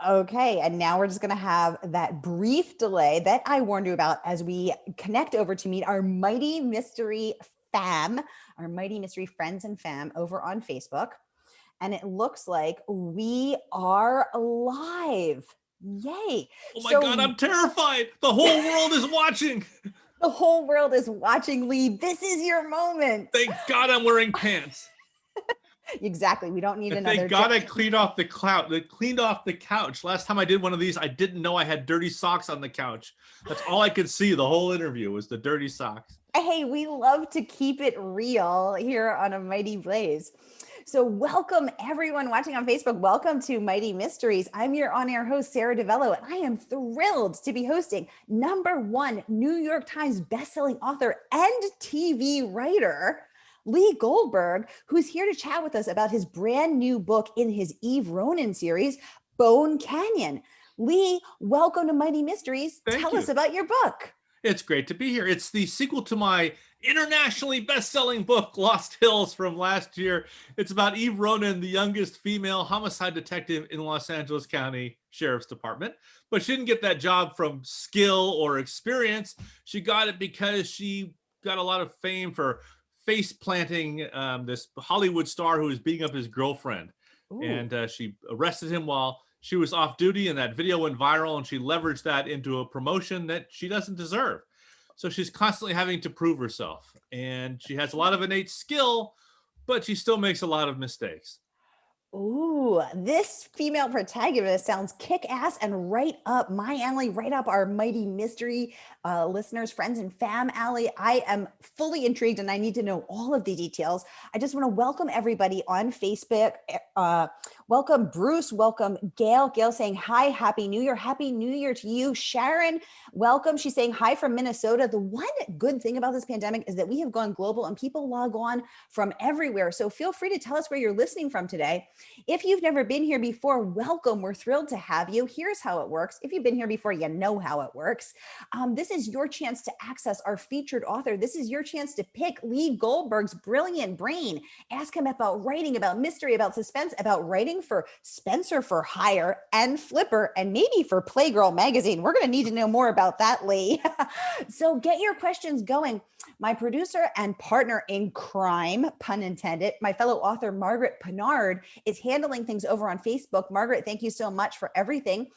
Okay, and now we're just going to have that brief delay that I warned you about as we connect over to meet our mighty mystery fam, our mighty mystery friends and fam over on Facebook. And it looks like we are live. Yay. Oh my God, So I'm terrified. The whole world is watching. the whole world is watching, Lee. This is your moment. Thank God I'm wearing pants. Exactly. We don't need And another thank God I cleaned off the clout. They cleaned off the couch. Last time I did one of these, I didn't know I had dirty socks on the couch. That's all I could see the whole interview was the dirty socks. Hey, we love to keep it real here on A Mighty Blaze. So welcome everyone watching on Facebook. Welcome to Mighty Mysteries. I'm your on-air host, Sara DiVello, and I am thrilled to be hosting #1 New York Times bestselling author and TV writer, Lee Goldberg, who's here to chat with us about his brand new book in his Eve Ronin series, Bone Canyon. Lee, welcome to Mighty Mysteries. Tell us about your book. It's great to be here. It's the sequel to my internationally best-selling book, Lost Hills, from last year. It's about Eve Ronin, the youngest female homicide detective in Los Angeles County Sheriff's Department. But she didn't get that job from skill or experience. She got it because she got a lot of fame for face planting this Hollywood star who was beating up his girlfriend. Ooh. And she arrested him while she was off duty, and that video went viral, and she leveraged that into a promotion that she doesn't deserve. So she's constantly having to prove herself, and she has a lot of innate skill, but she still makes a lot of mistakes. Ooh, this female protagonist sounds kick-ass and right up my alley, right up our Mighty Mystery listeners, friends, and fam alley. I am fully intrigued and I need to know all of the details. I just want to welcome everybody on Facebook. Welcome Bruce, welcome Gail. Gail saying hi, Happy New Year. Happy New Year to you. Sharon, welcome. She's saying hi from Minnesota. The one good thing about this pandemic is that we have gone global and people log on from everywhere. So feel free to tell us where you're listening from today. If you've never been here before, welcome. We're thrilled to have you. Here's how it works. If you've been here before, you know how it works. This is your chance to access our featured author. This is your chance to pick Lee Goldberg's brilliant brain. Ask him about writing, about mystery, about suspense, about writing for Spencer for Hire and Flipper, and maybe for Playgirl magazine. We're going to need to know more about that, Lee. So get your questions going. My producer and partner in crime, pun intended, my fellow author, Margaret Pinard, is handling things over on Facebook. Margaret, thank you so much for everything.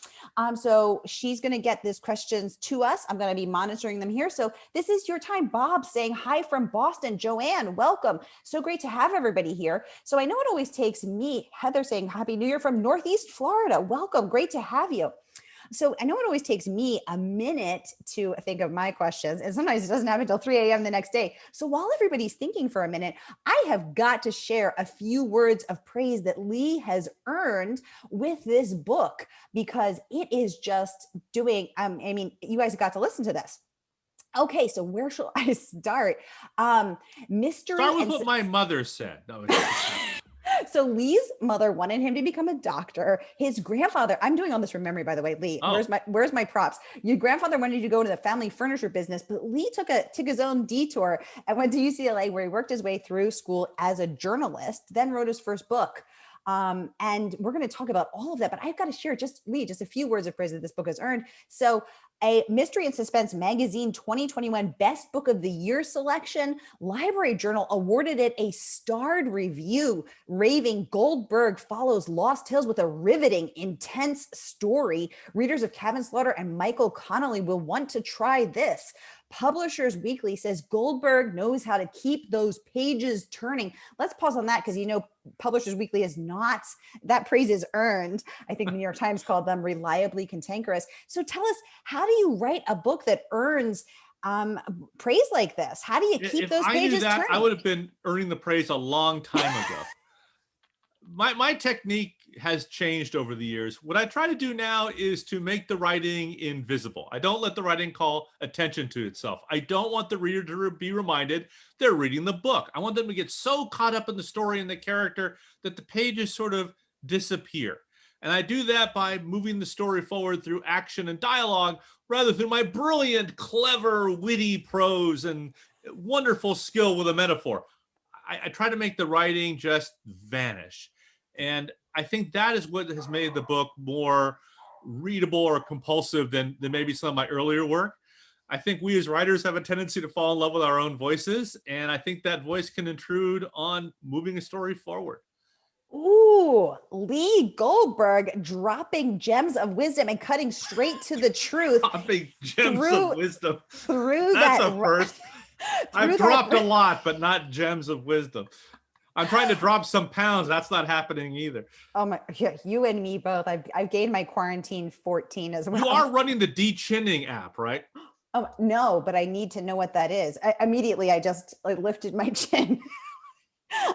So she's going to get these questions to us. I'm going to be monitoring them here. So this is your time. Bob saying hi from Boston. Joanne, welcome. So great to have everybody here. So I know it always takes me. Heather saying Happy New Year from Northeast Florida. Welcome. Great to have you. So I know it always takes me a minute to think of my questions, and sometimes it doesn't happen until 3 a.m. the next day. So while everybody's thinking for a minute, I have got to share a few words of praise that Lee has earned with this book, because it is just doing, I mean, you guys got to listen to this. Okay, so where shall I start? Mystery. Start with what my mother said. No, so Lee's mother wanted him to become a doctor. His grandfather, I'm doing all this from memory, by the way, Lee, where's my props? Your grandfather wanted you to go to the family furniture business, but Lee took his own detour and went to UCLA, where he worked his way through school as a journalist, then wrote his first book. And we're going to talk about all of that, but I've got to share just a few words of praise that this book has earned. So a Mystery and Suspense Magazine 2021 Best Book of the Year selection, Library Journal awarded it a starred review, raving Goldberg follows Lost Hills with a riveting, intense story. Readers of Cabin Slaughter and Michael Connolly will want to try this. Publishers Weekly says Goldberg knows how to keep those pages turning. Let's pause on that, because Publishers Weekly is not, that praise is earned. I think the New York Times called them reliably cantankerous. So tell us, how do you write a book that earns praise like this? How do you keep those pages turning? I would have been earning the praise a long time ago. My technique has changed over the years. What I try to do now is to make the writing invisible. I don't let the writing call attention to itself. I don't want the reader to be reminded they're reading the book. I want them to get so caught up in the story and the character that the pages sort of disappear. And I do that by moving the story forward through action and dialogue, rather through my brilliant, clever, witty prose and wonderful skill with a metaphor. I try to make the writing just vanish. And I think that is what has made the book more readable or compulsive than maybe some of my earlier work. I think we as writers have a tendency to fall in love with our own voices, and I think that voice can intrude on moving a story forward. Ooh, Lee Goldberg dropping gems of wisdom and cutting straight to the truth. Dropping gems through, of wisdom. Through That's that, a first. I've dropped a lot, but not gems of wisdom. I'm trying to drop some pounds. That's not happening either. Oh my, yeah, you and me both. I've gained my quarantine 14 as well. You are running the de-chinning app, right? Oh no, but I need to know what that is. Immediately, I just lifted my chin.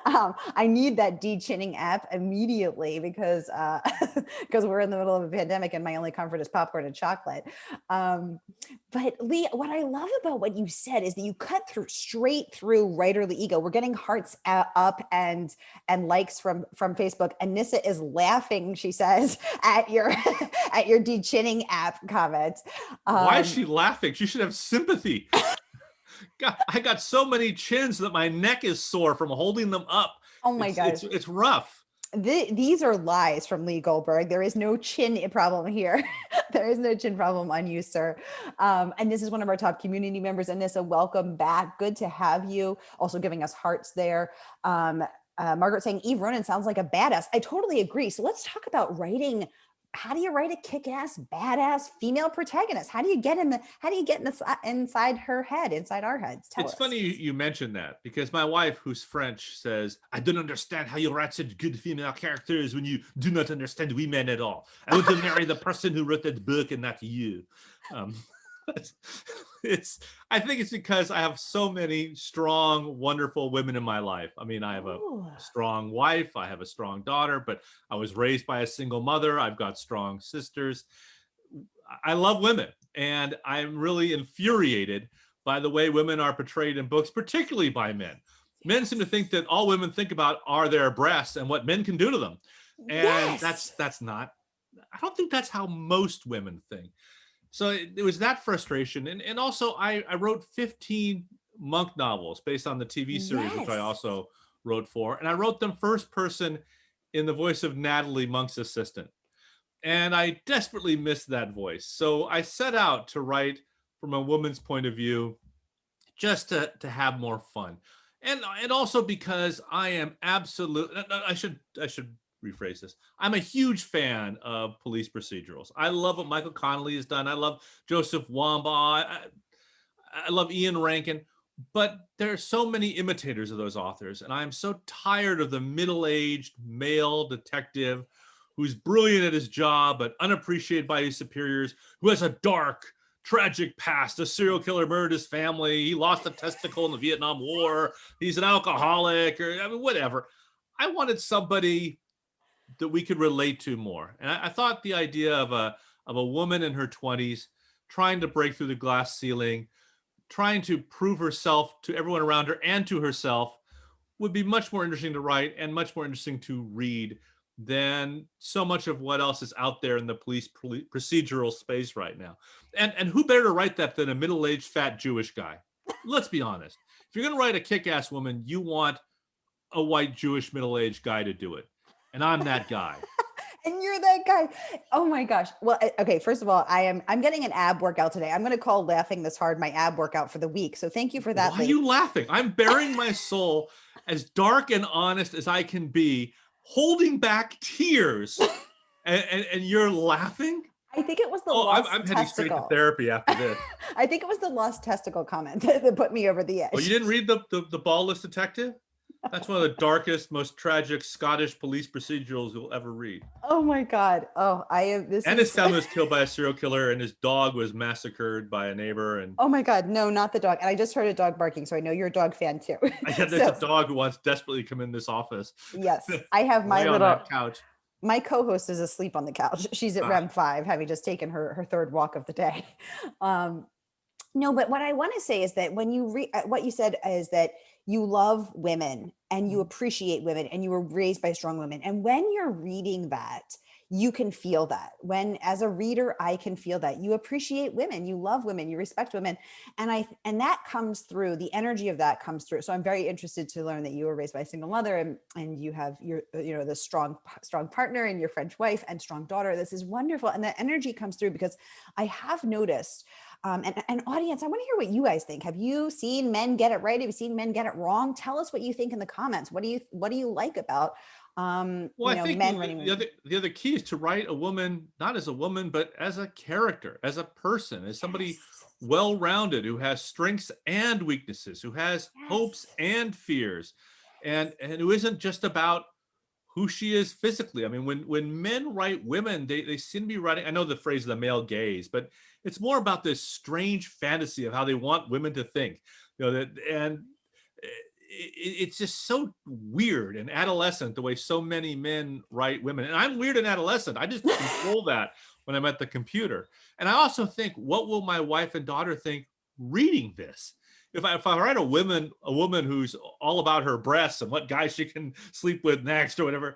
I need that de-chinning app immediately because we're in the middle of a pandemic and my only comfort is popcorn and chocolate. But Lee, what I love about what you said is that you cut straight through writerly ego. We're getting hearts up and likes from Facebook. And Nissa is laughing, she says, at your de-chinning app comments. Why is she laughing? She should have sympathy. God, I got so many chins that my neck is sore from holding them up. Oh my gosh. It's rough. These are lies from Lee Goldberg. There is no chin problem here. There is no chin problem on you, sir. And this is one of our top community members. Anissa, welcome back. Good to have you. Also giving us hearts there. Margaret saying, Eve Ronan sounds like a badass. I totally agree. So let's talk about writing. How do you write a kick-ass, badass female protagonist? How do you get inside her head, inside our heads? Tell us. It's funny you mentioned that because my wife, who's French, says, I don't understand how you write such good female characters when you do not understand women at all. I want to marry the person who wrote that book and not you. I think it's because I have so many strong, wonderful women in my life. I mean, I have a strong wife, I have a strong daughter, but I was raised by a single mother. I've got strong sisters. I love women, and I'm really infuriated by the way women are portrayed in books, particularly by men. Men seem to think that all women think about are their breasts and what men can do to them. And that's not, I don't think that's how most women think. So it was that frustration. And also I wrote 15 monk novels based on the TV series, which I also wrote for. And I wrote them first person in the voice of Natalie, Monk's assistant. And I desperately missed that voice. So I set out to write from a woman's point of view, just to have more fun. And also because I am I should rephrase this. I'm a huge fan of police procedurals. I love what Michael Connelly has done. I love Joseph Wambaugh. I love Ian Rankin, but there are so many imitators of those authors. And I'm so tired of the middle-aged male detective who's brilliant at his job, but unappreciated by his superiors, who has a dark, tragic past. A serial killer murdered his family. He lost a testicle in the Vietnam War. He's an alcoholic, or I mean, whatever. I wanted somebody that we could relate to more. And I thought the idea of a woman in her 20s trying to break through the glass ceiling, trying to prove herself to everyone around her and to herself would be much more interesting to write and much more interesting to read than so much of what else is out there in the police procedural space right now. And who better to write that than a middle-aged fat Jewish guy? Let's be honest. If you're going to write a kick-ass woman, you want a white Jewish middle-aged guy to do it. And I'm that guy. And you're that guy. Oh my gosh. Well, okay. First of all, I'm getting an ab workout today. I'm going to call laughing this hard my ab workout for the week. So thank you for that. Why are you laughing? I'm bearing my soul as dark and honest as I can be, holding back tears, and you're laughing. I think it was the lost I'm heading straight to therapy after this. I think it was the lost testicle comment that put me over the edge. Oh, you didn't read the Ballless Detective? That's one of the darkest, most tragic Scottish police procedurals you'll ever read. Oh my God. Oh, his family was killed by a serial killer, and his dog was massacred by a neighbor. And oh my God, no, not the dog. And I just heard a dog barking, so I know you're a dog fan too. There's a dog who wants desperately to come in this office. Yes, I have my little on that couch. My co-host is asleep on the couch. She's at REM 5, having just taken her third walk of the day. No, but what I want to say is that when you read what you said is that you love women and you appreciate women and you were raised by strong women. And when you're reading that, you can feel that. When, as a reader, I can feel that you appreciate women, you love women, you respect women. And that comes through, the energy of that comes through. So I'm very interested to learn that you were raised by a single mother, and you have your, the strong partner and your French wife and strong daughter. This is wonderful. And the energy comes through because I have noticed, and audience, I want to hear what you guys think. Have you seen men get it right? Have you seen men get it wrong? Tell us what you think in the comments. What do you like about, Well, I think men writing women? the other key is to write a woman, not as a woman, but as a character, as a person, as somebody Yes. well-rounded, who has strengths and weaknesses, who has hopes Yes. and fears, and who isn't just about who she is physically. I mean, when men write women, they seem to be writing, I know the phrase the male gaze, but it's more about this strange fantasy of how they want women to think. That, and it's just so weird and adolescent the way so many men write women. And I'm weird and adolescent. I just control that when I'm at the computer. And I also think, what will my wife and daughter think reading this? If I write a woman who's all about her breasts and what guy she can sleep with next or whatever,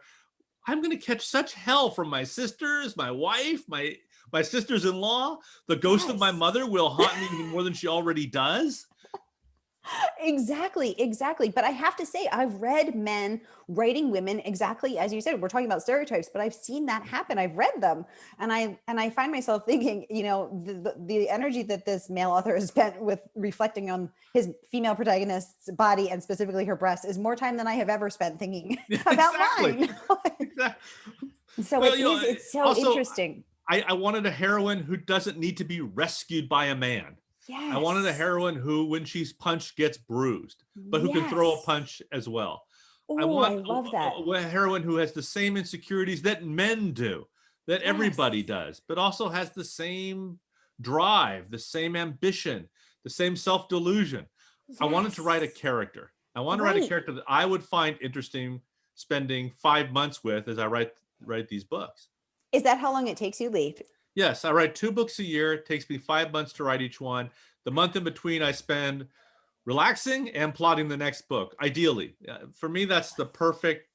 I'm going to catch such hell from my sisters, my wife, my sisters-in-law. The ghost of my Yes. mother will haunt me even more than she already does. Exactly. But I have to say, I've read men writing women exactly as you said. We're talking about stereotypes, but I've seen that happen. I've read them, and I find myself thinking, the energy that this male author has spent with reflecting on his female protagonist's body, and specifically her breast, is more time than I have ever spent thinking about Exactly. mine. Exactly. So Well, it's so also, interesting. I wanted a heroine who doesn't need to be rescued by a man. I wanted a Yes. heroine who, when she's punched, gets bruised, but who can throw a Yes. punch as well. I Oh, I want love that. a heroine who has the same insecurities that men do, that Yes. everybody does, but also has the same drive, the same ambition, the same self-delusion. I wanted to write a Yes. character. I wanted to write a Right. character that I would find interesting spending 5 months with as I write these books. Is that how long it takes you, Lee? Yes, I write 2 books a year. It takes me 5 months to write each one. The month in between, I spend relaxing and plotting the next book, ideally. For me, that's the perfect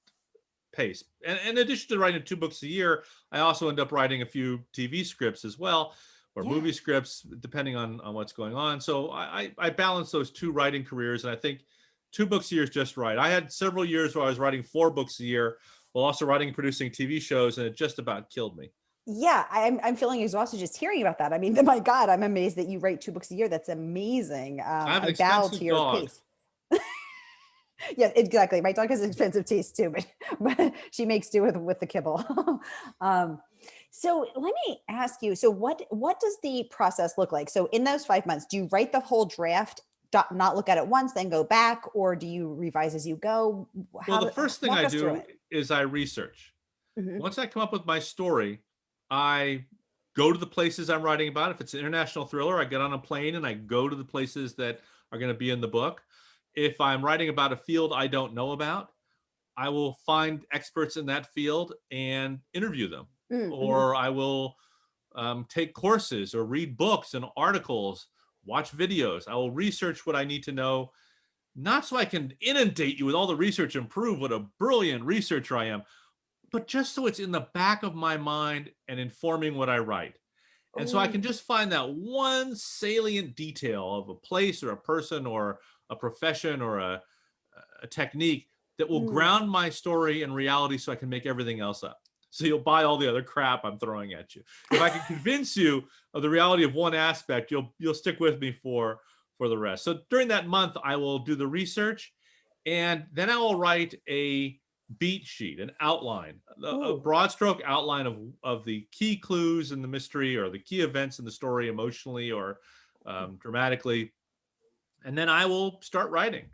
pace. And in addition to writing 2 books a year, I also end up writing a few TV scripts as well, or Yeah. movie scripts, depending on what's going on. So I balance those 2 writing careers, and I think 2 books a year is just right. I had several years where I was writing 4 books a year while also writing and producing TV shows, and it just about killed me. Yeah, I'm feeling exhausted just hearing about that. I mean, my God, I'm amazed that you write 2 books a year. That's amazing. I have an I bow to expensive your dog. pace. Yeah, exactly. My dog has expensive taste too, but she makes do with the kibble. um, so let me ask you. So what does the process look like? So in those 5 months, do you write the whole draft, not look at it once, then go back, or do you revise as you go? Well, the first thing Walk I us through do it. is I research. Mhm. Once I come up with my story, I go to the places I'm writing about. If it's an international thriller, I get on a plane and I go to the places that are going to be in the book. If I'm writing about a field I don't know about, I will find experts in that field and interview them. Mhm. Or I will take courses or read books and articles, watch videos. I will research what I need to know, not so I can inundate you with all the research and prove what a brilliant researcher I am, but just so it's in the back of my mind and informing what I write. And so I can Oh. just find that one salient detail of a place or a person or a profession or a technique that will Mm. ground my story in reality so I can make everything else up. So you'll buy all the other crap I'm throwing at you. If I can convince you of the reality of one aspect, you'll stick with me for the rest. So during that month, I will do the research, and then I will write a beat sheet, an outline, a Ooh. broad stroke outline of the key clues in the mystery or the key events in the story emotionally or dramatically. And then I will start writing.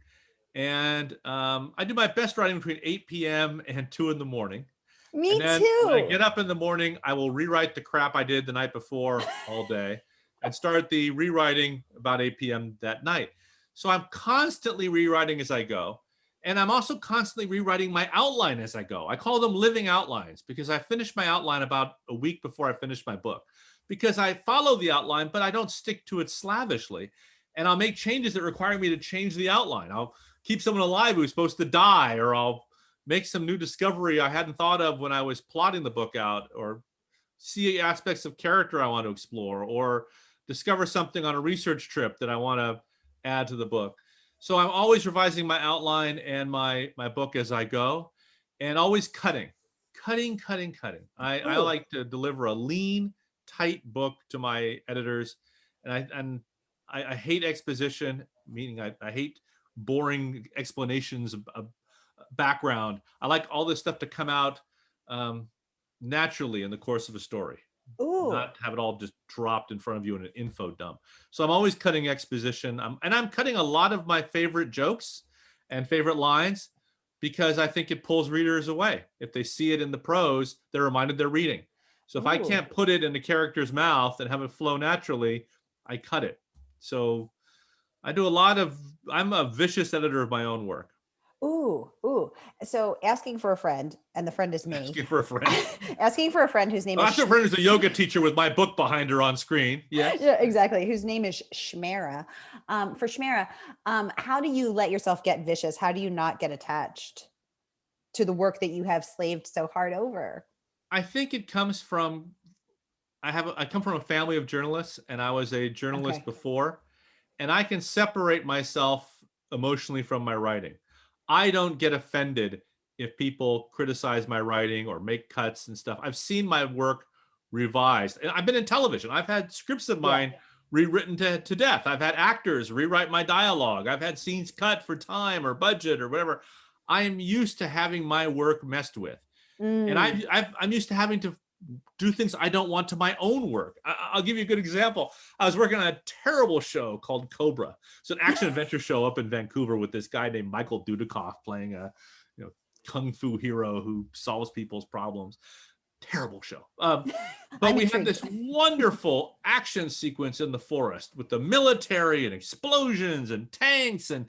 And I do my best writing between 8 p.m. and 2 in the morning. And Me then when I too. get up in the morning, I will rewrite the crap I did the night before all day and start the rewriting about 8 p.m. that night. So I'm constantly rewriting as I go. And I'm also constantly rewriting my outline as I go. I call them living outlines because I finish my outline about a week before I finish my book, because I follow the outline, but I don't stick to it slavishly. And I'll make changes that require me to change the outline. I'll keep someone alive who's supposed to die, or I'll make some new discovery I hadn't thought of when I was plotting the book out, or see aspects of character I want to explore, or discover something on a research trip that I want to add to the book. So I'm always revising my outline and my book as I go, and always cutting. I Ooh. like to deliver a lean, tight book to my editors, and I hate exposition, meaning I hate boring explanations of background. I like all this stuff to come out naturally in the course of a story, Ooh. not have it all just dropped in front of you in an info dump. So I'm always cutting exposition, and I'm cutting a lot of my favorite jokes and favorite lines, because I think it pulls readers away. If they see it in the prose, they're reminded they're reading. So if I Ooh. can't put it in the character's mouth and have it flow naturally, I cut it. So I do a lot of, I'm a vicious editor of my own work. Ooh, ooh. So asking for a friend, and the friend is me. Asking for a friend. Asking for a friend whose name Well, is asking for a friend is a yoga teacher with my book behind her on screen. Yes. Yeah, exactly. Whose name is Shmara. For Shmara, how do you let yourself get vicious? How do you not get attached to the work that you have slaved so hard over? I think it comes from, I come from a family of journalists, and I was a journalist Okay. before, and I can separate myself emotionally from my writing. I don't get offended if people criticize my writing or make cuts and stuff. I've seen my work revised, and I've been in television. I've had scripts of mine rewritten to death. I've had actors rewrite my dialogue. I've had scenes cut for time or budget or whatever. I am used to having my work messed with. And I'm used to having to do things I don't want to my own work. I'll give you a good example. I was working on a terrible show called Cobra. It's an action adventure show up in Vancouver with this guy named Michael Dudikoff playing a kung fu hero who solves people's problems. Terrible show. But we had this wonderful action sequence in the forest with the military and explosions and tanks, and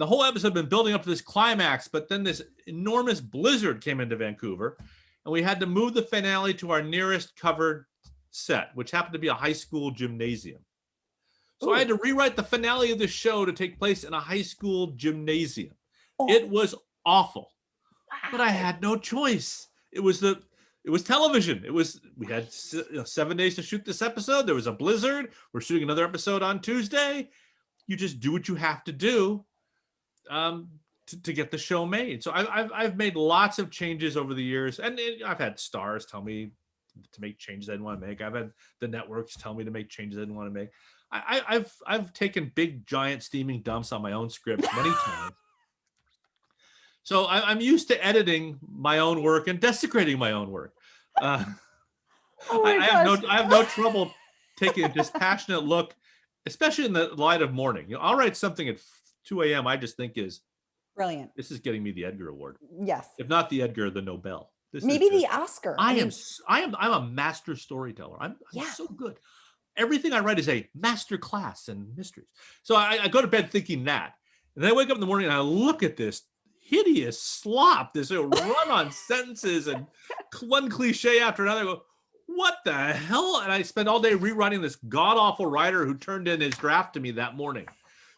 the whole episode had been building up to this climax. But then this enormous blizzard came into Vancouver, and we had to move the finale to our nearest covered set, which happened to be a high school gymnasium. So I had to rewrite the finale of the show to take place in a high school gymnasium. It was awful, but I had no choice. It was television. We had 7 days to shoot this episode. There was a blizzard. We're shooting another episode on Tuesday. You just do what you have to do to get the show made. So I've made lots of changes over the years, and I've had stars tell me to make changes I didn't want to make. I've had the networks tell me to make changes I didn't want to make. I've taken big, giant, steaming dumps on my own script many times. So I'm used to editing my own work and desecrating my own work. I have no trouble taking a dispassionate look, especially in the light of morning. I'll write something at 2 a.m. I just think is brilliant. This is getting me the Edgar Award. Yes. If not the Edgar, the Nobel. Maybe the Oscar. I'm a master storyteller. I'm so good. Everything I write is a master class in mysteries. So I go to bed thinking that. And then I wake up in the morning and I look at this hideous slop, this run on sentences and one cliche after another. I go, what the hell? And I spend all day rewriting this god-awful writer who turned in his draft to me that morning.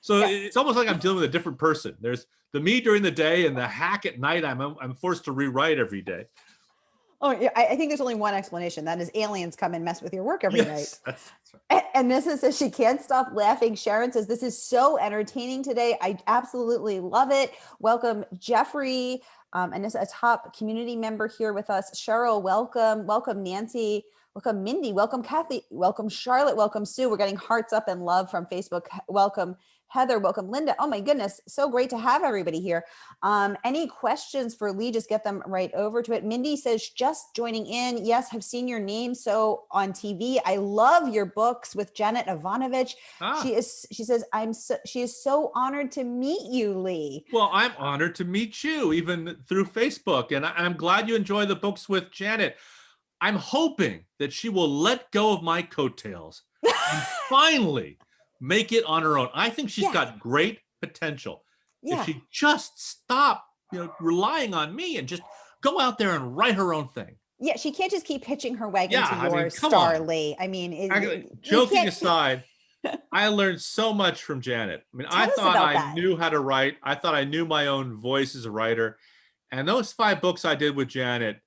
So it's almost like I'm dealing with a different person. There's the me during the day and the hack at night I'm forced to rewrite every day. Oh, yeah, I think there's only one explanation. That is aliens come and mess with your work every night. That's right. And Mrs. says she can't stop laughing. Sharon says, this is so entertaining today. I absolutely love it. Welcome, Jeffrey. And this is a top community member here with us. Cheryl, welcome. Welcome, Nancy. Welcome, Mindy. Welcome, Kathy. Welcome, Charlotte. Welcome, Sue. We're getting hearts up and love from Facebook. Welcome, Heather. Welcome, Linda. Oh my goodness. So great to have everybody here. Any questions for Lee? Just get them right over to it. Mindy says, just joining in. Yes, have seen your name on TV. I love your books with Janet Ivanovich. She says, she is so honored to meet you, Lee. Well, I'm honored to meet you, even through Facebook. And I'm glad you enjoy the books with Janet. I'm hoping that she will let go of my coattails and finally make it on her own. I think she's got great potential. If she just stop, relying on me and just go out there and write her own thing. Yeah, she can't just keep hitching her wagon to your star, Lee. I mean, joking aside, I learned so much from Janet. I mean, I thought I knew how to write. I thought I knew my own voice as a writer. And those 5 books I did with Janet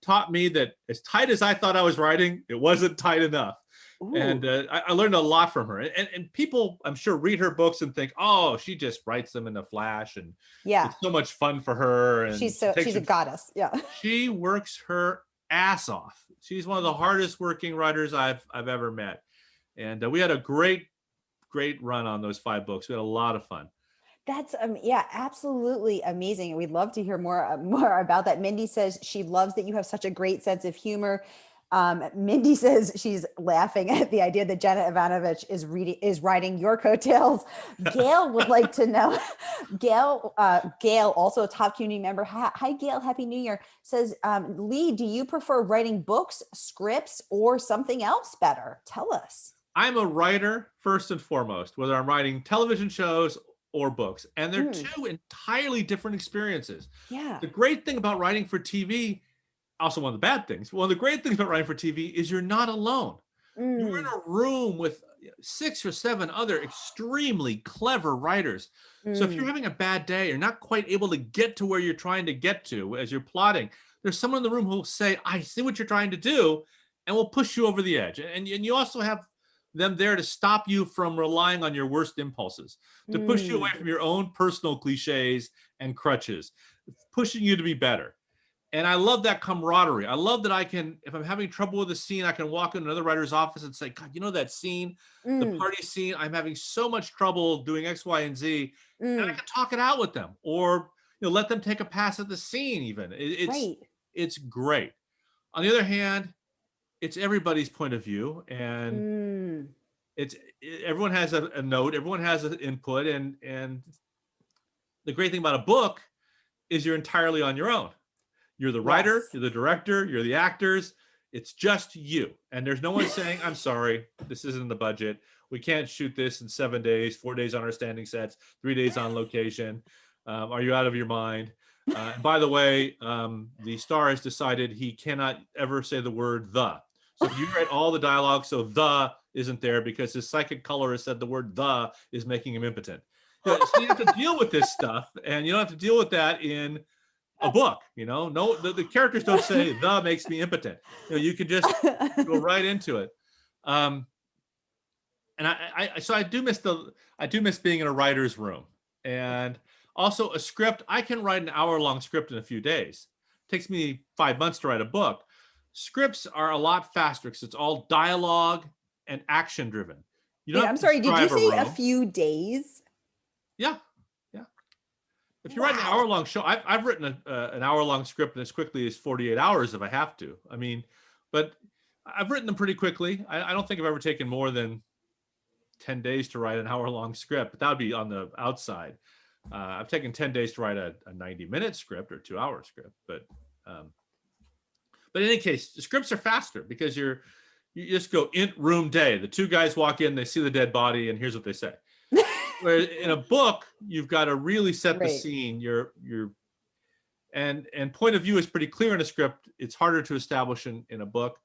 taught me that as tight as I thought I was writing, it wasn't tight enough. And Ooh. I learned a lot from her. And people, I'm sure, read her books and think, oh, she just writes them in a flash, and Yeah. it's so much fun for her. And She's a goddess. Yeah. she works her ass off. She's one of the hardest working writers I've ever met. And we had a great run on those 5 books. We had a lot of fun. That's yeah, absolutely amazing. We'd love to hear more about that. Mindy says she loves that you have such a great sense of humor. Mindy says she's laughing at the idea that Jenna Ivanovich is writing your coattails. Gail would like to know. Gail, also a top community member. Hi, Gail. Happy New Year. Says, Lee, do you prefer writing books, scripts, or something else better? Tell us. I'm a writer first and foremost, whether I'm writing television shows or books, and they're 2 entirely different experiences. Yeah. The great thing about writing for TV, also one of the bad things, one of the great things about writing for TV is you're not alone. You're in a room with 6 or 7 other extremely clever writers. So if you're having a bad day, you're not quite able to get to where you're trying to get to as you're plotting, there's someone in the room who will say, I see what you're trying to do, and will push you over the edge. And you also have them there to stop you from relying on your worst impulses, to push you away from your own personal cliches and crutches, pushing you to be better. And I love that camaraderie. I love that I can, if I'm having trouble with a scene, I can walk into another writer's office and say, God, you know that scene, the party scene, I'm having so much trouble doing X, Y, and Z. And I can talk it out with them, or let them take a pass at the scene even. It's great. On the other hand, it's everybody's point of view, and everyone has a note, everyone has an input, and the great thing about a book is you're entirely on your own. You're the writer, you're the director, you're the actors. It's just you, and there's no one saying, I'm sorry, this isn't the budget, we can't shoot this in 7 days, 4 days on our standing sets, 3 days on location. Are you out of your mind? And by the way, the star has decided he cannot ever say the word the. So if you write all the dialogue so the isn't there because his psychic colorist said the word the is making him impotent. So you have to deal with this stuff, and you don't have to deal with that in a book. No, the characters don't say the makes me impotent. You can just go right into it. And I do miss being in a writer's room. And also a script, I can write an hour-long script in a few days. It takes me 5 months to write a book. Scripts are a lot faster because it's all dialogue and action driven. I'm sorry, did you say a few days? Yeah. If you write an hour-long show, I've written an hour-long script in as quickly as 48 hours if I have to. But I've written them pretty quickly. I don't think I've ever taken more than 10 days to write an hour-long script, but that would be on the outside. I've taken 10 days to write a 90-minute script or 2-hour script, but in any case, the scripts are faster because you just go in room day. The 2 guys walk in, they see the dead body, and here's what they say. Where in a book, you've got to really set the scene. And point of view is pretty clear in a script. It's harder to establish in a book.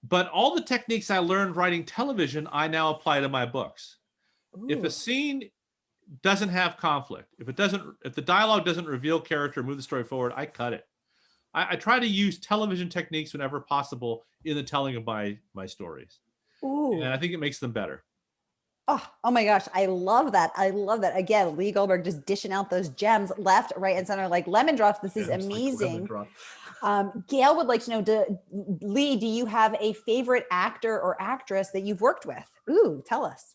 But all the techniques I learned writing television, I now apply to my books. Ooh. If a scene doesn't have conflict, if the dialogue doesn't reveal character, move the story forward, I cut it. I try to use television techniques whenever possible in the telling of my stories. Ooh. And I think it makes them better. Oh my gosh, I love that. Again, Lee Goldberg just dishing out those gems left, right, and center like lemon drops. This is amazing. Like Gail would like to know, Lee, do you have a favorite actor or actress that you've worked with? Ooh, tell us.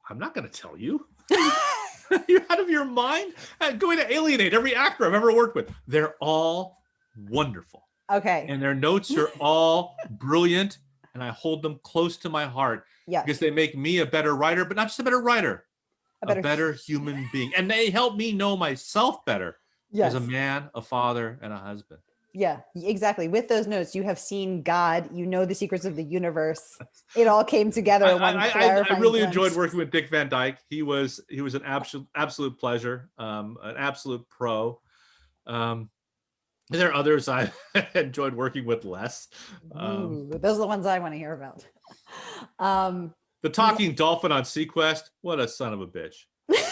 I'm not going to tell you. You're out of your mind? I'm going to alienate every actor I've ever worked with. They're all wonderful. Okay. And their notes are all brilliant, and I hold them close to my heart. Yes. Because they make me a better writer, but not just a better writer, a better human being. And they help me know myself better as a man, a father, and a husband. Yeah, exactly. With those notes, you have seen God, you know the secrets of the universe. It all came together. I really enjoyed working with Dick Van Dyke. He was an absolute pleasure, an absolute pro. There are others I enjoyed working with less. Those are the ones I want to hear about. The talking dolphin on Sequest, what a son of a bitch.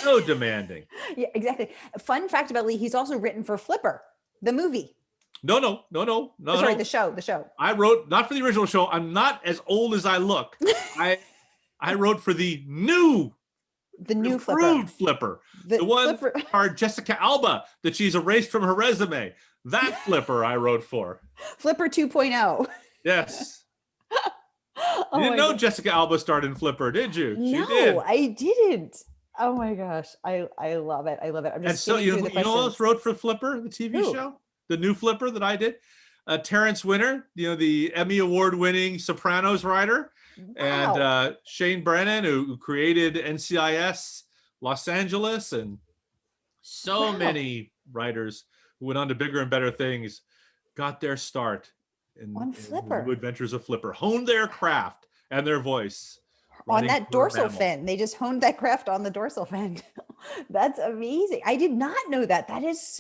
So demanding. Yeah, exactly. Fun fact about Lee, he's also written for Flipper. The movie. No. Sorry, the show. The show. I wrote not for the original show. I'm not as old as I look. I wrote for the new, The new improved Flipper. The one our Jessica Alba that she's erased from her resume. That Flipper I wrote for. Flipper 2.0. Yes. Oh You didn't know God. Jessica Alba starred in Flipper, did you? No, She did. I didn't. Oh my gosh. I love it. I love it. I'm just And so skimming through the you know who else questions. wrote for Flipper, the TV Who? show? The new Flipper that I did? Terrence Winter, the Emmy Award-winning Sopranos writer. Wow. And Shane Brennan, who created NCIS Los Angeles, and so Wow. many writers who went on to bigger and better things got their start On in Flipper. the new adventures of Flipper, honed their craft and their voice. On writing that for dorsal Mammal. fin. They just honed that craft on the dorsal fin. That's amazing. I did not know that. That is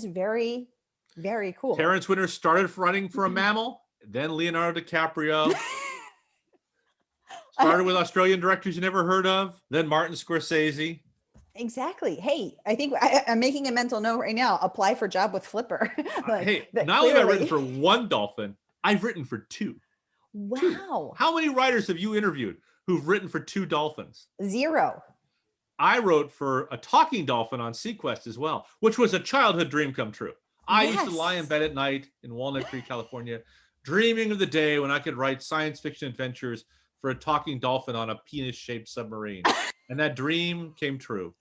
very, very cool. Terrence Winter started writing for a mammal, then Leonardo DiCaprio. Started with Australian directors you never heard of, then Martin Scorsese. Exactly. Hey, I think I'm making a mental note right now. Apply for job with Flipper. Hey, not only have I written for one dolphin, I've written for two. Wow. How many writers have you interviewed who've written for two dolphins? 0. I wrote for a talking dolphin on Sequest as well, which was a childhood dream come true. I used to lie in bed at night in Walnut Creek, California, dreaming of the day when I could write science fiction adventures for a talking dolphin on a penis-shaped submarine. And that dream came true.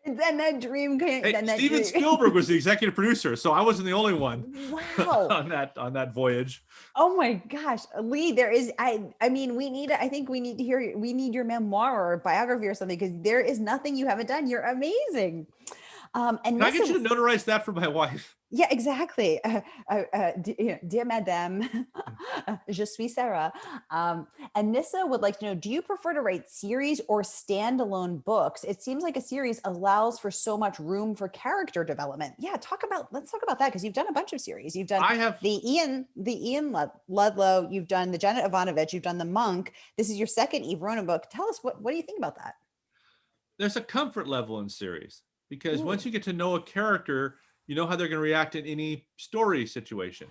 And then that dream came. Hey, Steven Spielberg was the executive producer, so I wasn't the only one. Wow. on that voyage. Oh my gosh, Lee, there is, I mean, I think we need to hear, we need your memoir or biography or something, because there is nothing you haven't done. You're amazing. And Can I get you to notarize that for my wife? Yeah, exactly. Dear Madame, je suis Sarah. And Nissa would like to know, do you prefer to write series or standalone books? It seems like a series allows for so much room for character development. Yeah, let's talk about that, because you've done a bunch of series. You've done the Ian Ludlow, you've done the Janet Ivanovich, you've done the Monk. This is your second Eve Ronan book. Tell us, what do you think about that? There's a comfort level in series, because once you get to know a character, you know how they're going to react in any story situation.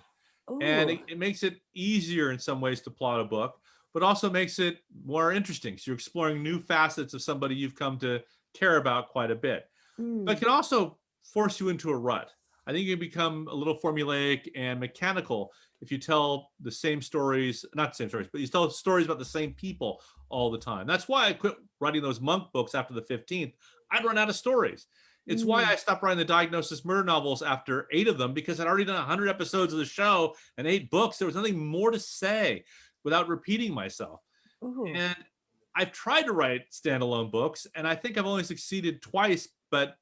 Ooh. And it makes it easier in some ways to plot a book, but also makes it more interesting. So you're exploring new facets of somebody you've come to care about quite a bit. But it can also force you into a rut. I think you can become a little formulaic and mechanical if you tell the same stories, not the same stories, but you tell stories about the same people all the time. That's why I quit writing those Monk books after the 15th. I'd run out of stories. It's why I stopped writing the Diagnosis Murder novels after 8 of them, because I'd already done 100 episodes of the show and 8 books. There was nothing more to say without repeating myself. Ooh. And I've tried to write standalone books, and I think I've only succeeded twice. But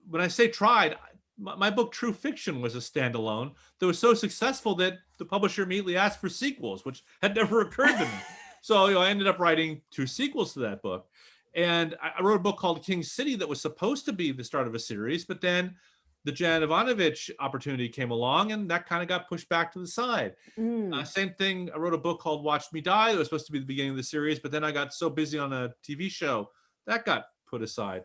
when I say tried, my book True Fiction was a standalone that was so successful that the publisher immediately asked for sequels, which had never occurred to me. So I ended up writing 2 sequels to that book. And I wrote a book called King City that was supposed to be the start of a series, but then the Janet Ivanovich opportunity came along, and that kind of got pushed back to the side. Same thing, I wrote a book called Watch Me Die that was supposed to be the beginning of the series, but then I got so busy on a TV show that got put aside.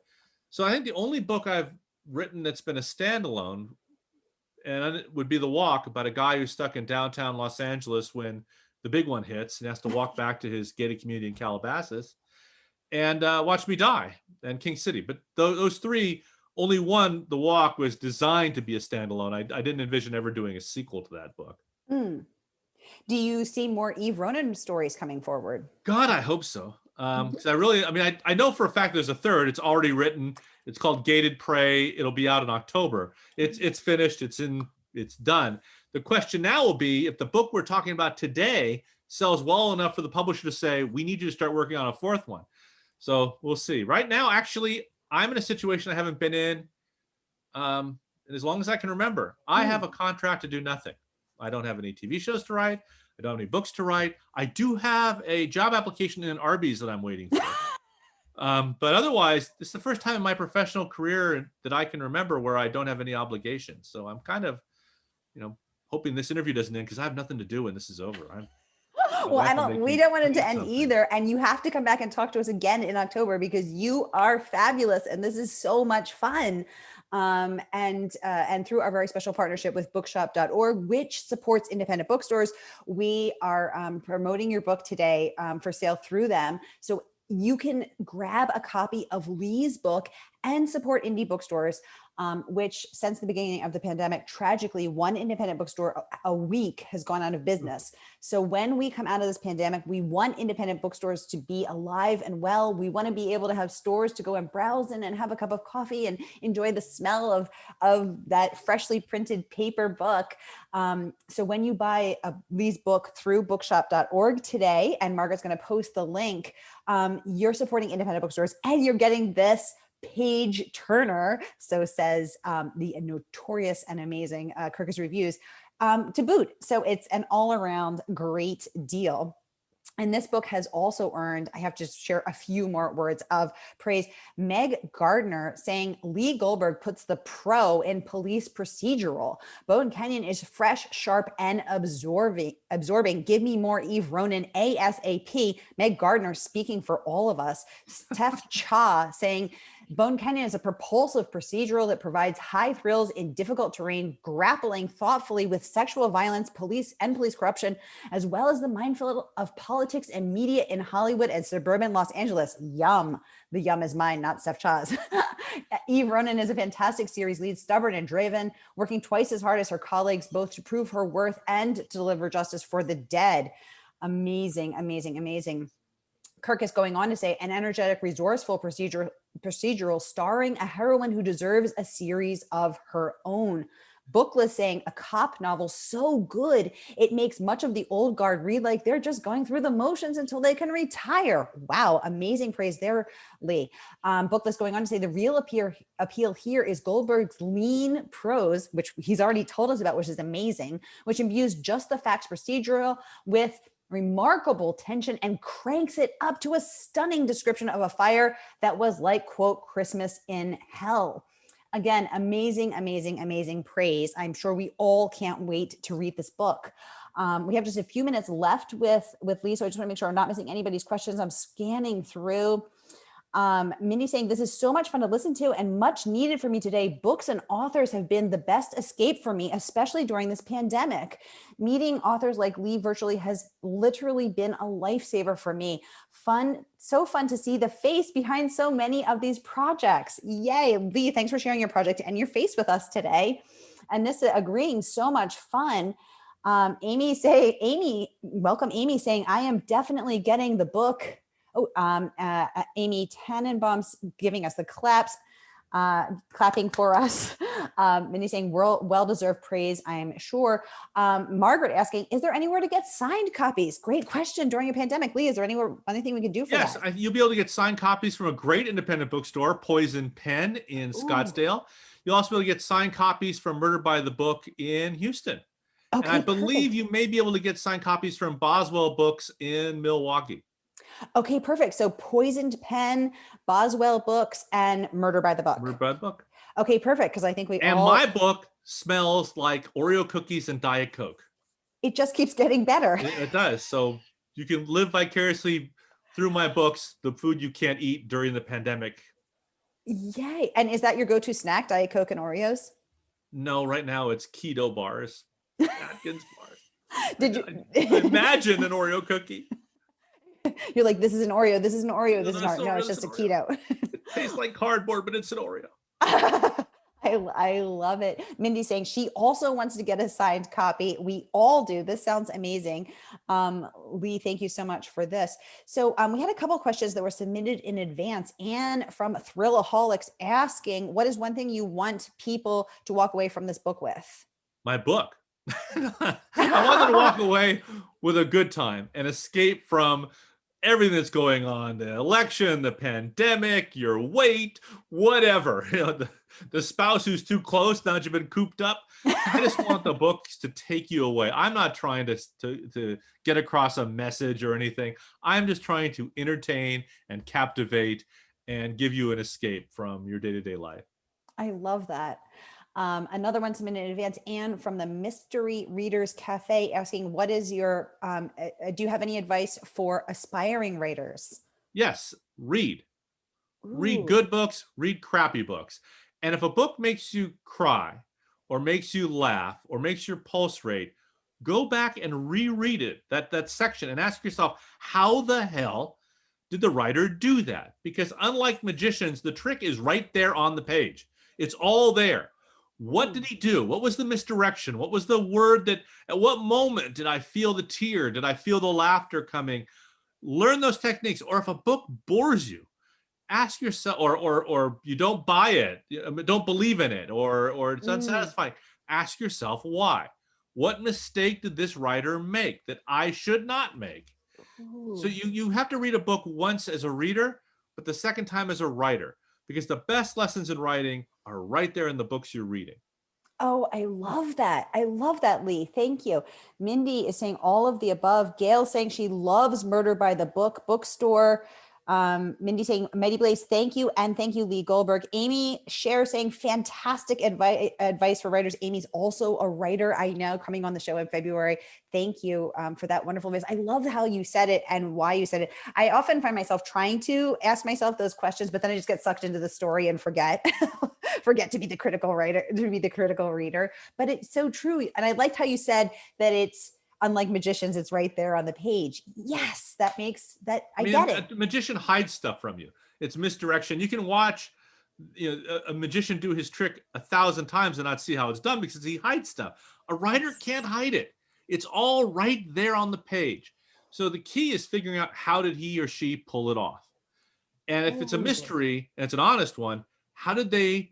So I think the only book I've written that's been a standalone and it would be The Walk, about a guy who's stuck in downtown Los Angeles when the big one hits and has to walk back to his gated community in Calabasas. And Watch Me Die and King City. But those 3, only one, The Walk, was designed to be a standalone. I didn't envision ever doing a sequel to that book. Do you see more Eve Ronan stories coming forward? God, I hope so. Because I know for a fact there's a 3rd. It's already written. It's called Gated Prey. It'll be out in October. It's finished. It's done. The question now will be, if the book we're talking about today sells well enough for the publisher to say, we need you to start working on a 4th one. So we'll see. Right now, actually, I'm in a situation I haven't been in as long as I can remember. I have a contract to do nothing. I don't have any TV shows to write. I don't have any books to write. I do have a job application in Arby's that I'm waiting for. But otherwise, this is the first time in my professional career that I can remember where I don't have any obligations. So I'm kind of, hoping this interview doesn't end, because I have nothing to do when this is over. My Well, wife will make we me don't want it to eat end something. either. And you have to come back and talk to us again in October because you are fabulous and this is so much fun. And through our very special partnership with bookshop.org, which supports independent bookstores, we are promoting your book today for sale through them. So you can grab a copy of Lee's book and support indie bookstores, which since the beginning of the pandemic, tragically, one independent bookstore a week has gone out of business. So when we come out of this pandemic, we want independent bookstores to be alive and well. We want to be able to have stores to go and browse in and have a cup of coffee and enjoy the smell of that freshly printed paper book. So when you buy Lee's book through bookshop.org today, and Margaret's going to post the link, you're supporting independent bookstores and you're getting this page turner, so says the notorious and amazing Kirkus Reviews, to boot. So it's an all around great deal. And this book has also earned, I have to share a few more words of praise. Meg Gardner saying Lee Goldberg puts the pro in police procedural. Bone Canyon is fresh, sharp, and absorbing. Give me more Eve Ronan ASAP. Meg Gardner speaking for all of us. Steph Cha saying Bone Canyon is a propulsive procedural that provides high thrills in difficult terrain, grappling thoughtfully with sexual violence, police corruption, as well as the minefield of politics and media in Hollywood and suburban Los Angeles. Yum. The yum is mine, not Steph Cha's. Eve Ronan is a fantastic series lead, stubborn and driven, working twice as hard as her colleagues, both to prove her worth and to deliver justice for the dead. Amazing, amazing, amazing. Kirk is going on to say an energetic, resourceful procedural starring a heroine who deserves a series of her own. Bookless saying a cop novel so good it makes much of the old guard read like they're just going through the motions until they can retire. Wow, amazing praise there, Lee. Bookless going on to say the real appeal here is Goldberg's lean prose, which he's already told us about, which is amazing, which imbues just the facts procedural with remarkable tension and cranks it up to a stunning description of a fire that was like, quote, Christmas in hell. Again, amazing, amazing, amazing praise. I'm sure we all can't wait to read this book. We have just a few minutes left with Lee, so I just want to make sure I'm not missing anybody's questions. I'm scanning through. Mindy saying, this is so much fun to listen to and much needed for me today. Books and authors have been the best escape for me, especially during this pandemic. Meeting authors like Lee virtually has literally been a lifesaver for me. Fun, so fun to see the face behind so many of these projects. Yay, Lee, thanks for sharing your project and your face with us today. And this agreeing, so much fun. Welcome Amy saying, I am definitely getting the book. Amy Tannenbaum's giving us the claps, clapping for us. Minnie saying, well-deserved praise, I'm sure. Margaret asking, is there anywhere to get signed copies? Great question during a pandemic. Lee, is there anything we can do for that? Yes, you'll be able to get signed copies from a great independent bookstore, Poison Pen in Scottsdale. You'll also be able to get signed copies from Murder by the Book in Houston. Okay, and I believe you may be able to get signed copies from Boswell Books in Milwaukee. Okay, perfect. So Poisoned Pen, Boswell Books, and Murder by the Book. Murder by the Book. Okay, perfect. Because I think my book smells like Oreo cookies and Diet Coke. It just keeps getting better. It does. So you can live vicariously through my books, the food you can't eat during the pandemic. Yay. And is that your go-to snack, Diet Coke and Oreos? No, right now it's keto bars. Atkins bars. Did you imagine an Oreo cookie? You're like, this is an Oreo, this is an Oreo, this is an Oreo. No, it's Oreo, just a keto. It tastes like cardboard, but it's an Oreo. I love it. Mindy saying she also wants to get a signed copy. We all do. This sounds amazing. Lee, thank you so much for this. So we had a couple of questions that were submitted in advance. Anne from Thrillaholics asking, what is one thing you want people to walk away from this book with? My book. I want them to walk away with a good time and escape from everything that's going on, the election, the pandemic, your weight, whatever. The spouse who's too close now that you've been cooped up. I just want the books to take you away. I'm not trying to get across a message or anything. I'm just trying to entertain and captivate and give you an escape from your day-to-day life. I love that. Another one submitted in advance, and from the Mystery Readers Cafe, asking, what is your, do you have any advice for aspiring writers? Yes, read. Read Ooh. good books, read crappy books. And if a book makes you cry or makes you laugh or makes your pulse rate, go back and reread it, that section, and ask yourself, how the hell did the writer do that? Because unlike magicians, the trick is right there on the page. It's all there. What did he do? What was the misdirection? What was the word that, at what moment did I feel the tear? Did I feel the laughter coming? Learn those techniques. Or if a book bores you, ask yourself, or you don't buy it, don't believe in it, or it's Mm. unsatisfying. Ask yourself why. What mistake did this writer make that I should not make? So Ooh. you have to read a book once as a reader, but the second time as a writer, because the best lessons in writing are right there in the books you're reading. Oh, I love that. I love that, Lee. Thank you. Mindy is saying all of the above. Gail saying she loves Murder by the Book bookstore. Mindy saying, Mighty Blaze, thank you. And thank you, Lee Goldberg. Amy Share saying fantastic advice for writers. Amy's also a writer, I know, coming on the show in February. Thank you for that wonderful advice. I love how you said it and why you said it. I often find myself trying to ask myself those questions, but then I just get sucked into the story and forget. Forget to be the critical writer, to be the critical reader. But it's so true. And I liked how you said that it's unlike magicians, it's right there on the page. Yes, that makes that, I mean, get it. a magician hides stuff from you. It's misdirection. You can watch, a magician do his trick 1,000 times and not see how it's done because he hides stuff. A writer can't hide it. It's all right there on the page. So the key is figuring out, how did he or she pull it off? And if it's a Oh, mystery and it's an honest one, how did they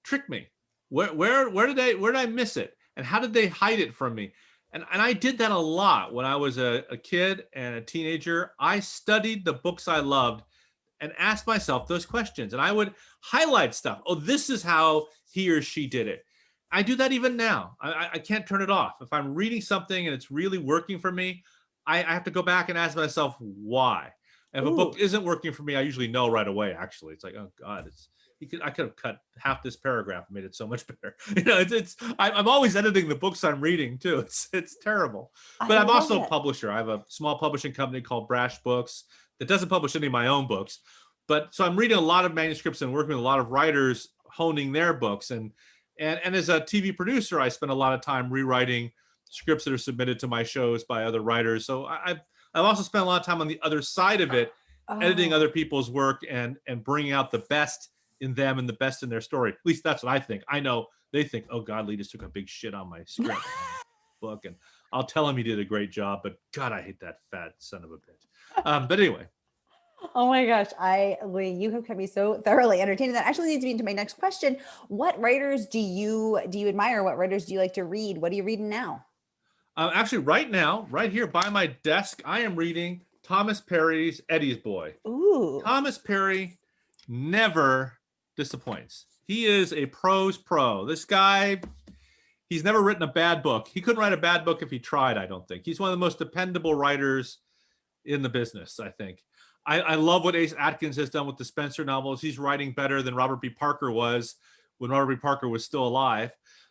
trick me? Where did I miss it? And how did they hide it from me? And I did that a lot when I was a kid and a teenager. I studied the books I loved and asked myself those questions. And I would highlight stuff. Oh, this is how he or she did it. I do that even now. I can't turn it off. If I'm reading something and it's really working for me, I have to go back and ask myself why. If a book ooh. isn't working for me, I usually know right away. Actually, it's like, oh God, I could have cut half this paragraph and made it so much better. I'm always editing the books I'm reading too. It's terrible. I But I'm love also a it. publisher. I have a small publishing company called Brash Books that doesn't publish any of my own books. But so I'm reading a lot of manuscripts and working with a lot of writers honing their books. And as a TV producer, I spend a lot of time rewriting scripts that are submitted to my shows by other writers. So I've also spent a lot of time on the other side of it, editing other Oh, people's work and bringing out the best in them and the best in their story. At least that's what I think. I know they think, oh God, Lee just took a big shit on my script, on my book, and I'll tell him he did a great job. But God, I hate that fat son of a bitch. But anyway, oh my gosh. Lee, you have kept me so thoroughly entertained. That actually leads me into my next question. What writers do you admire? What writers do you like to read? What are you reading now? actually, right now, right here by my desk, I am reading Thomas Perry's Eddie's Boy. Ooh. Thomas Perry never disappoints. He is a prose pro. This guy, he's never written a bad book. He couldn't write a bad book if he tried, I don't think. He's one of the most dependable writers in the business, I think. I love what Ace Atkins has done with the Spencer novels. He's writing better than Robert B. Parker was when Robert B. Parker was still alive.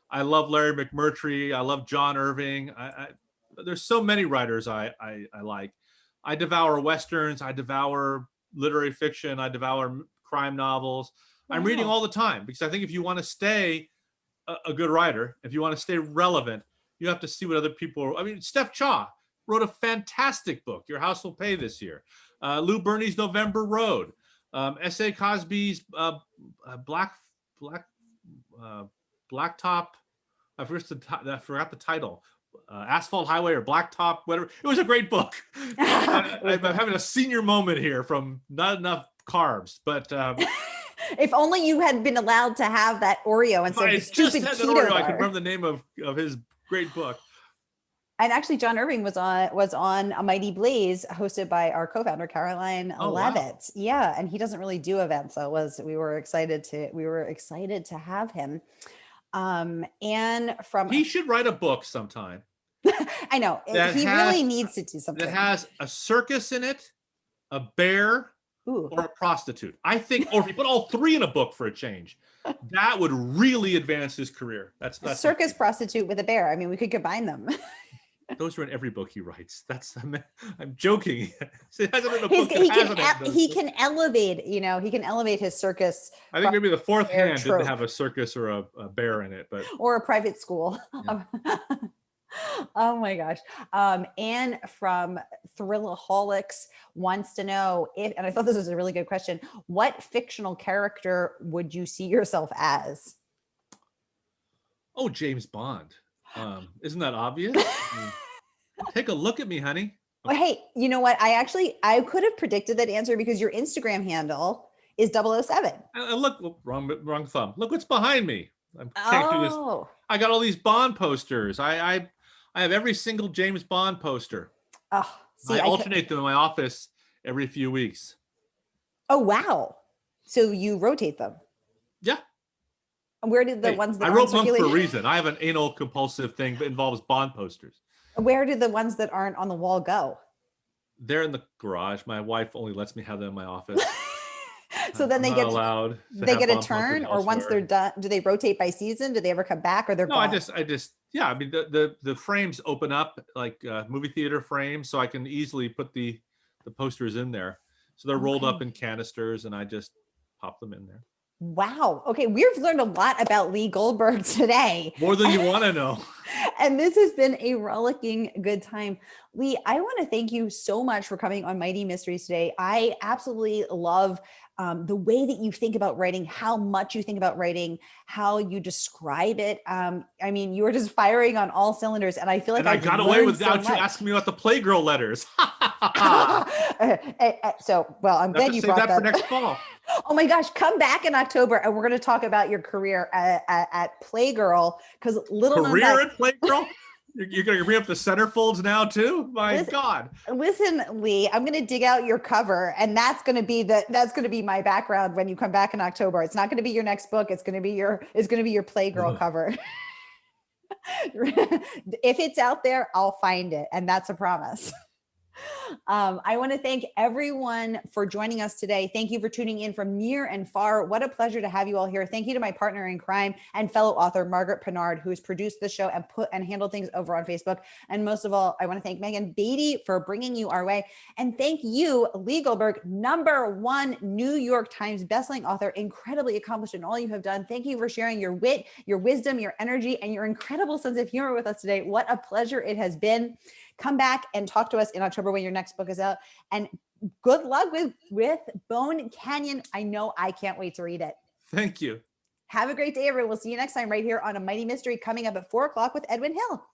I love Larry McMurtry. I love John Irving. There's so many writers I like. I devour Westerns. I devour literary fiction. I devour crime novels. I'm reading Wow. all the time because I think if you want to stay a good writer, if you want to stay relevant, you have to see what other people are. I mean, Steph Chaw wrote a fantastic book, Your House Will Pay, this year. Lou Berney's November Road. S.A. Cosby's Black Black Blacktop. I forgot the title. Asphalt Highway or Blacktop, whatever. It was a great book. I'm having a senior moment here from not enough carbs, but If only you had been allowed to have that Oreo if I instead of the had just stupid had that keto Oreo, I could bar. remember the name of his great book. And actually, John Irving was on A Mighty Blaze, hosted by our co-founder Caroline Oh wow. Levitt. Yeah, and he doesn't really do events, so we were excited to have him. And from He should write a book sometime I know that he really has needs to do that something. has a circus in it, a bear, Ooh. or a prostitute. I think, or if you put all three in a book for a change, that would really advance his career. That's Circus prostitute with a bear. I mean, we could combine them. Those are in every book he writes. I'm joking. It hasn't in a He's, book that hasn't had those. he can elevate, you know, he can elevate his circus. I think maybe the fourth bear hand trope. didn't have a circus or a bear in it, but Or a private school. Yeah. Oh my gosh. Anne from Thrillaholics wants to know if, and I thought this was a really good question, what fictional character would you see yourself as? oh, James Bond. Isn't that obvious? I mean, take a look at me, honey. Well, hey, you know what? I could have predicted that answer because your Instagram handle is 007. Look, wrong thumb. Look what's behind me. I can't do this. Oh, I got all these Bond posters. I have every single James Bond poster. oh, see, I alternate them in my office every few weeks. Oh, wow. So you rotate them. Yeah. Where did the ones that I aren't wrote monk for a circulating? reason. I have an anal compulsive thing that involves Bond posters. Where did the ones that aren't on the wall go? They're in the garage. My wife only lets me have them in my office. So then I'm they not get allowed. they get a Bond posters turn, or once elsewhere. they're done, do they rotate by season? Do they ever come back, or they're No, gone? I just yeah. I mean the frames open up like movie theater frames, so I can easily put the posters in there. So they're rolled up in canisters, and I just pop them in there. Wow. Okay, we've learned a lot about Lee Goldberg today. More than you want to know. And this has been a rollicking good time. Lee, I want to thank you so much for coming on Mighty Mysteries today. I absolutely love the way that you think about writing, how much you think about writing, how you describe it. I mean, you were just firing on all cylinders, and I feel like And I got away without you asking me about the Playgirl letters. So, well, I'm glad you save brought that for next fall. Oh my gosh, come back in October and we're going to talk about your career at Playgirl, because little career at Playgirl. You're going to bring up the centerfolds now too? My God. Listen, Lee, I'm going to dig out your cover, and that's going to be my background when you come back in October. It's not going to be your next book. It's going to be your Playgirl cover. If it's out there, I'll find it, and that's a promise. I want to thank everyone for joining us today. Thank you for tuning in from near and far. What a pleasure to have you all here. Thank you to my partner in crime and fellow author, Margaret Pinard, who has produced the show and handled things over on Facebook. And most of all, I want to thank Megan Beatty for bringing you our way. And thank you, Lee Goldberg, #1 New York Times bestselling author, incredibly accomplished in all you have done. Thank you for sharing your wit, your wisdom, your energy, and your incredible sense of humor with us today. What a pleasure it has been. Come back and talk to us in October when your next book is out. And good luck with Bone Canyon. I know I can't wait to read it. Thank you. Have a great day, everyone. We'll see you next time right here on A Mighty Mystery, coming up at 4 o'clock with Edwin Hill.